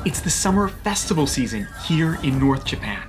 It's the summer festival season here in North Japan.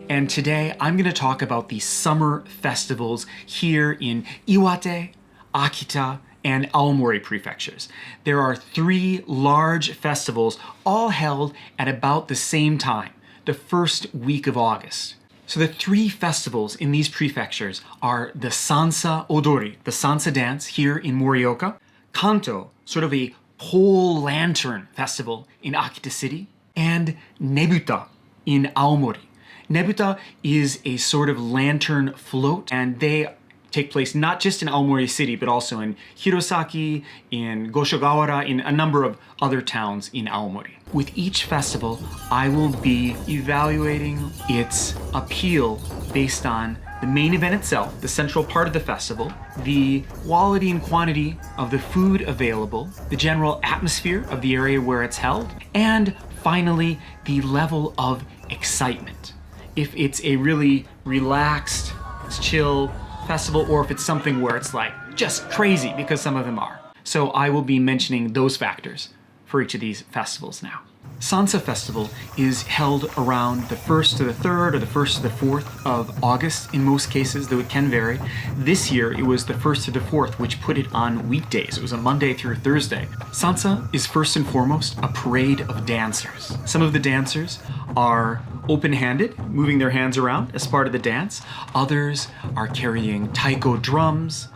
And today I'm going to talk about the summer festivals here in Iwate, Akita, and Aomori prefectures. There are 3 large festivals all held at about the same time, the first week of August. So the 3 festivals in these prefectures are the Sansa Odori, the Sansa dance here in Morioka, Kanto, sort of a pole lantern festival in Akita City, and Nebuta in Aomori. Nebuta is a sort of lantern float, and they take place not just in Aomori City, but also in Hirosaki, in Goshogawara, in a number of other towns in Aomori. With each festival, I will be evaluating its appeal based on the main event itself, the central part of the festival, the quality and quantity of the food available, the general atmosphere of the area where it's held, and finally, the level of excitement. If it's a really relaxed, chill festival, or if it's something where it's like just crazy, because some of them are. So I will be mentioning those factors for each of these festivals now. Sansa Festival is held around the 1st to the 3rd or the 1st to the 4th of August in most cases, though it can vary. This year it was the 1st to the 4th, which put it on weekdays. It was a Monday through Thursday. Sansa is first and foremost a parade of dancers. Some of the dancers are open-handed, moving their hands around as part of the dance. Others are carrying taiko drums,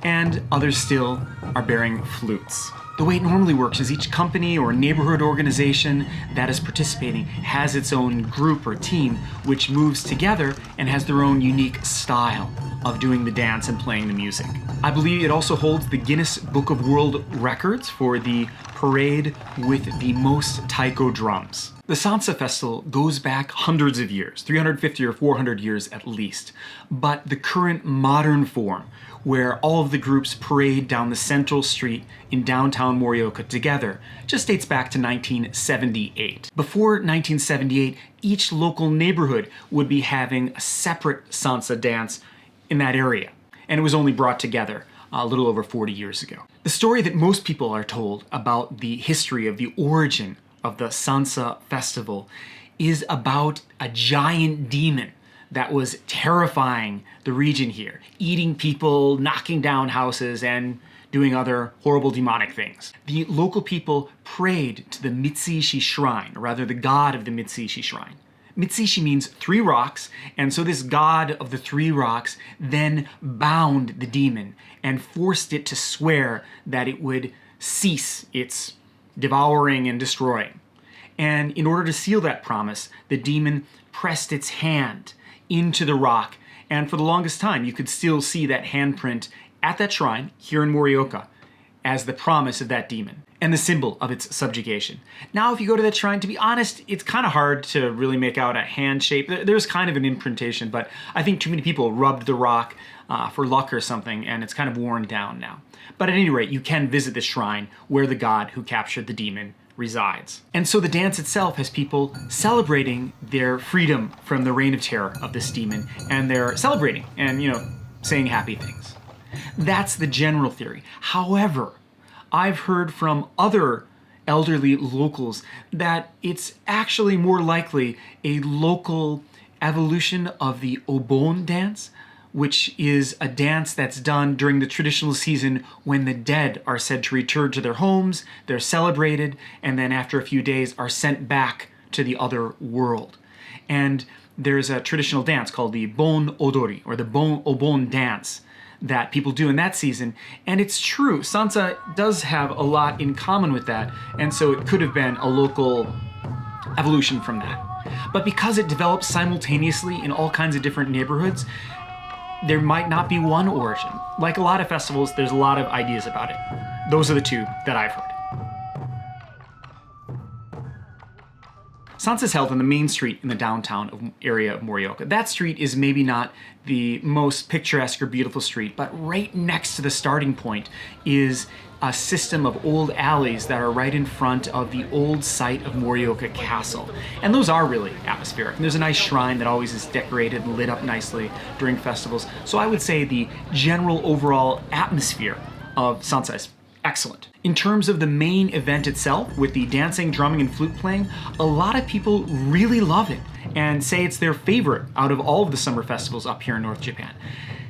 and others still are bearing flutes. The way it normally works is each company or neighborhood organization that is participating has its own group or team which moves together and has their own unique style of doing the dance and playing the music. I believe it also holds the Guinness Book of World Records for the parade with the most taiko drums. The Sansa Festival goes back hundreds of years, 350 or 400 years at least, but the current modern form, where all of the groups parade down the central street in downtown Morioka together, just dates back to 1978. Before 1978, each local neighborhood would be having a separate Sansa dance in that area, and it was only brought together a little over 40 years ago. The story that most people are told about the history of the origin of the Sansa Festival is about a giant demon that was terrifying the region here, eating people, knocking down houses, and doing other horrible demonic things. The local people prayed to the Mitsuishi Shrine, or rather the god of the Mitsuishi Shrine. Mitsuishi means 3 rocks, and so this god of the 3 rocks then bound the demon and forced it to swear that it would cease its devouring and destroying. And in order to seal that promise, the demon pressed its hand into the rock, and for the longest time you could still see that handprint at that shrine here in Morioka as the promise of that demon and the symbol of its subjugation. Now if you go to that shrine, to be honest, it's kind of hard to really make out a hand shape. There's kind of an imprintation, but I think too many people rubbed the rock for luck or something, and it's kind of worn down now. But at any rate, you can visit the shrine where the god who captured the demon resides. And so the dance itself has people celebrating their freedom from the reign of terror of this demon, and they're celebrating and, saying happy things. That's the general theory. However, I've heard from other elderly locals that it's actually more likely a local evolution of the Obon dance, which is a dance that's done during the traditional season when the dead are said to return to their homes, they're celebrated, and then after a few days are sent back to the other world. And there's a traditional dance called the Bon Odori, or the Bon Obon dance, that people do in that season. And it's true, Sansa does have a lot in common with that, and so it could have been a local evolution from that. But because it develops simultaneously in all kinds of different neighborhoods, there might not be one origin. Like a lot of festivals, there's a lot of ideas about it. Those are the 2 that I've heard. Sansa is held on the main street in the downtown area of Morioka. That street is maybe not the most picturesque or beautiful street, but right next to the starting point is a system of old alleys that are right in front of the old site of Morioka Castle. And those are really atmospheric. And there's a nice shrine that always is decorated and lit up nicely during festivals. So I would say the general overall atmosphere of Sansa is excellent. In terms of the main event itself, with the dancing, drumming, and flute playing, a lot of people really love it and say it's their favorite out of all of the summer festivals up here in North Japan.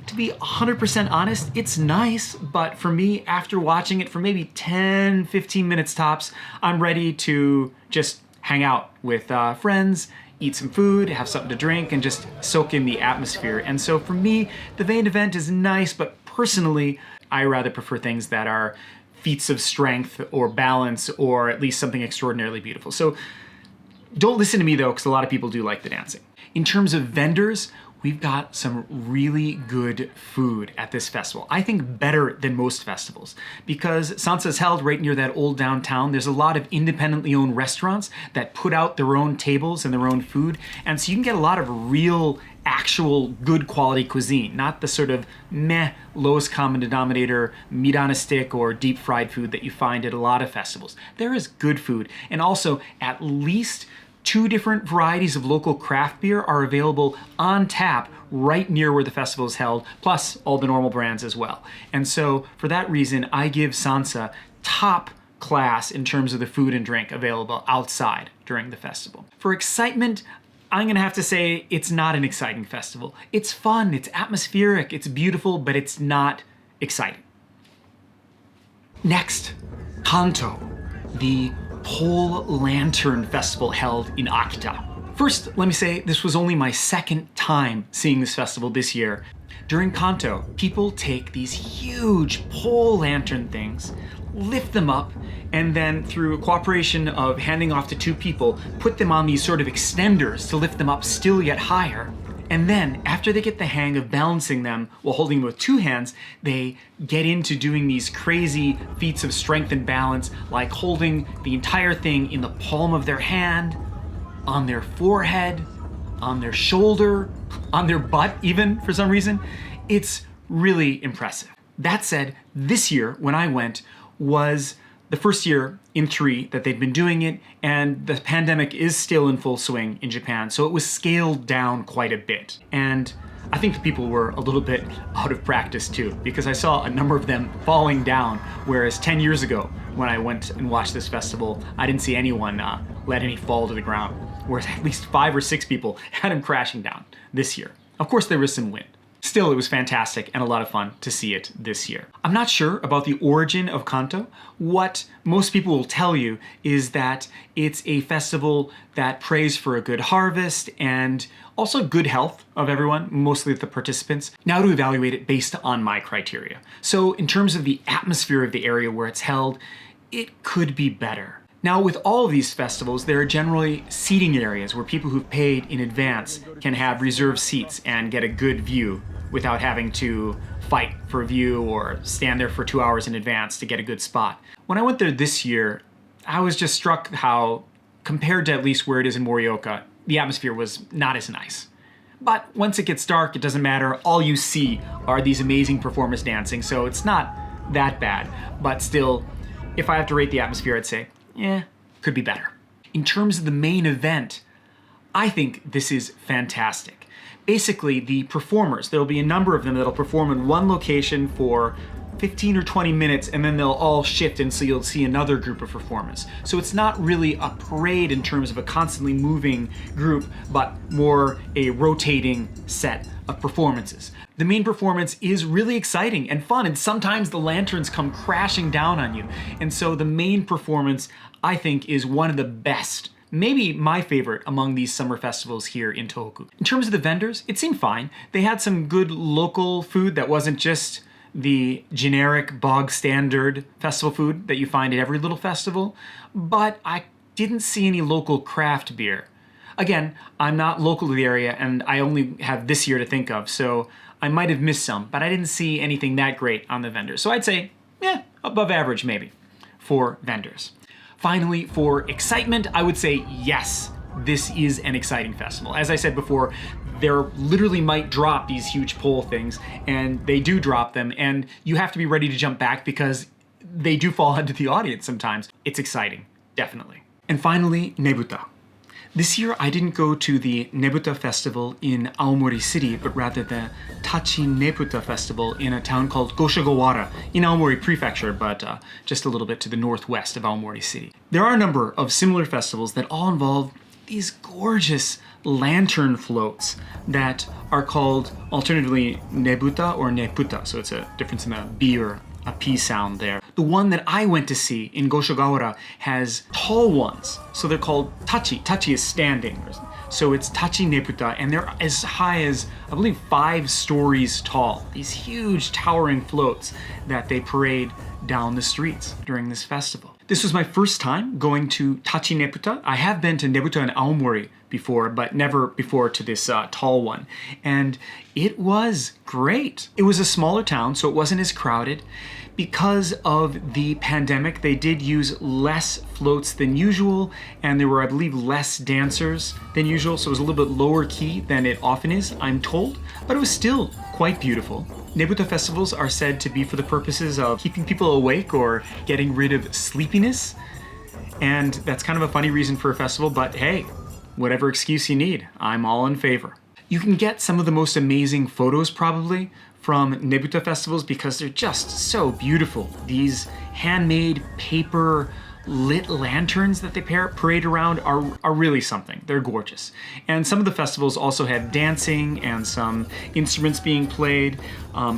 To be 100% honest, it's nice, but for me, after watching it for maybe 10, 15 minutes tops, I'm ready to just hang out with friends, eat some food, have something to drink, and just soak in the atmosphere. And so for me, the main event is nice, but personally, I rather prefer things that are feats of strength or balance or at least something extraordinarily beautiful. So don't listen to me though, because a lot of people do like the dancing. In terms of vendors, we've got some really good food at this festival. I think better than most festivals because Sansa's held right near that old downtown. There's a lot of independently owned restaurants that put out their own tables and their own food. And so you can get a lot of real, actual good quality cuisine, not the sort of meh, lowest common denominator, meat on a stick or deep fried food that you find at a lot of festivals. There is good food. And also at least 2 different varieties of local craft beer are available on tap right near where the festival is held, plus all the normal brands as well. And so for that reason, I give Sansa top class in terms of the food and drink available outside during the festival. For excitement, I'm gonna have to say it's not an exciting festival. It's fun, it's atmospheric, it's beautiful, but it's not exciting. Next, Kanto, the Pole Lantern Festival held in Akita. First, let me say this was only my second time seeing this festival this year. During Kanto, people take these huge pole lantern things, lift them up, and then through a cooperation of handing off to 2 people, put them on these sort of extenders to lift them up still yet higher. And then, after they get the hang of balancing them while holding them with 2 hands, they get into doing these crazy feats of strength and balance, like holding the entire thing in the palm of their hand, on their forehead, on their shoulder, on their butt even, for some reason. It's really impressive. That said, this year, when I went, was the first year in 3 that they'd been doing it, and the pandemic is still in full swing in Japan, so it was scaled down quite a bit. And I think the people were a little bit out of practice too, because I saw a number of them falling down, whereas 10 years ago, when I went and watched this festival, I didn't see anyone let any fall to the ground, whereas at least 5 or 6 people had them crashing down this year. Of course, there was some wind. Still, it was fantastic and a lot of fun to see it this year. I'm not sure about the origin of Kanto. What most people will tell you is that it's a festival that prays for a good harvest and also good health of everyone, mostly the participants. Now to evaluate it based on my criteria. So in terms of the atmosphere of the area where it's held, it could be better. Now, with all of these festivals, there are generally seating areas where people who've paid in advance can have reserved seats and get a good view without having to fight for a view or stand there for 2 hours in advance to get a good spot. When I went there this year, I was just struck how, compared to at least where it is in Morioka, the atmosphere was not as nice. But once it gets dark, it doesn't matter. All you see are these amazing performers dancing, so it's not that bad. But still, if I have to rate the atmosphere, I'd say, could be better. In terms of the main event, I think this is fantastic. Basically, the performers, there'll be a number of them that'll perform in one location for 15 or 20 minutes, and then they'll all shift, and so you'll see another group of performers. So it's not really a parade in terms of a constantly moving group, but more a rotating set of performances. The main performance is really exciting and fun, and sometimes the lanterns come crashing down on you. And so the main performance, I think, is one of the best, maybe my favorite among these summer festivals here in Tohoku. In terms of the vendors, it seemed fine. They had some good local food that wasn't just the generic bog standard festival food that you find at every little festival, but I didn't see any local craft beer. Again, I'm not local to the area and I only have this year to think of, so I might have missed some, but I didn't see anything that great on the vendors. So I'd say, above average maybe for vendors. Finally, for excitement, I would say yes, this is an exciting festival. As I said before, there literally might drop these huge pole things, and they do drop them, and you have to be ready to jump back because they do fall into the audience sometimes. It's exciting, definitely. And finally, Nebuta. This year, I didn't go to the Nebuta festival in Aomori City, but rather the Tachi Nebuta festival in a town called Goshogawara in Aomori Prefecture, but just a little bit to the northwest of Aomori City. There are a number of similar festivals that all involve these gorgeous lantern floats that are called alternatively Nebuta or Neputa, so it's a difference in a B or a P sound there. The one that I went to see in Goshogawara has tall ones, so they're called tachi. Tachi is standing, so it's tachi nebuta, and they're as high as, I believe, 5 stories tall. These huge towering floats that they parade down the streets during this festival. This was my first time going to Tachi Nebuta. I have been to Nebuta in Aomori before, but never before to this tall one. And it was great. It was a smaller town, so it wasn't as crowded. Because of the pandemic, they did use less floats than usual, and there were, I believe, less dancers than usual, so it was a little bit lower key than it often is, I'm told, but it was still quite beautiful. Nebuta festivals are said to be for the purposes of keeping people awake or getting rid of sleepiness, and that's kind of a funny reason for a festival, but hey, whatever excuse you need, I'm all in favor. You can get some of the most amazing photos probably from Nebuta festivals because they're just so beautiful. These handmade paper lit lanterns that they parade around are really something. They're gorgeous. And some of the festivals also have dancing and some instruments being played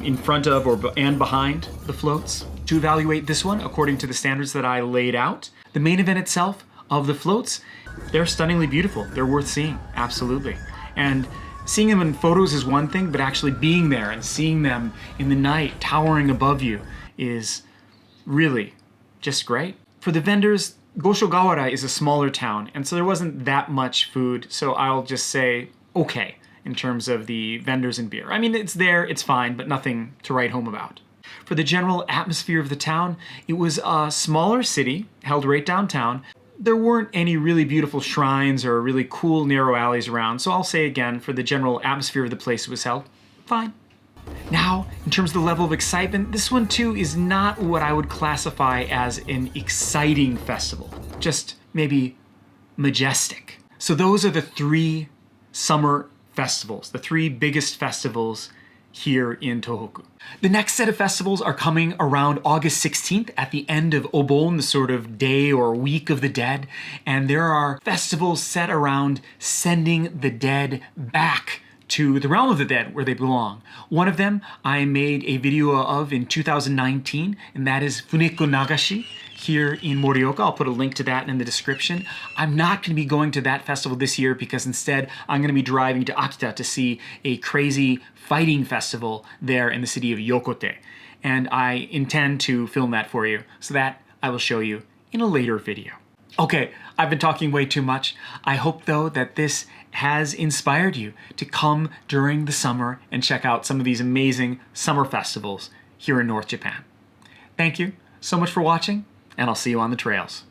in front of and behind the floats. To evaluate this one according to the standards that I laid out, the main event itself of the floats, they're stunningly beautiful. They're worth seeing, absolutely. And seeing them in photos is one thing, but actually being there and seeing them in the night towering above you is really just great. For the vendors, Goshogawara is a smaller town, and so there wasn't that much food, so I'll just say okay in terms of the vendors and beer. I mean, it's there, it's fine, but nothing to write home about. For the general atmosphere of the town, it was a smaller city, held right downtown. There weren't any really beautiful shrines or really cool narrow alleys around, so I'll say again, for the general atmosphere of the place it was held, fine. Now, in terms of the level of excitement, this one too is not what I would classify as an exciting festival, just maybe majestic. So those are the 3 summer festivals, the 3 biggest festivals here in Tohoku. The next set of festivals are coming around August 16th at the end of Obon, the sort of day or week of the dead, and there are festivals set around sending the dead back to the realm of the dead where they belong. One of them I made a video of in 2019, and that is Funeko Nagashi here in Morioka. I'll put a link to that in the description. I'm not going to be going to that festival this year because instead I'm going to be driving to Akita to see a crazy fighting festival there in the city of Yokote. And I intend to film that for you, so that I will show you in a later video. Okay, I've been talking way too much. I hope though that this has inspired you to come during the summer and check out some of these amazing summer festivals here in North Japan. Thank you so much for watching, and I'll see you on the trails.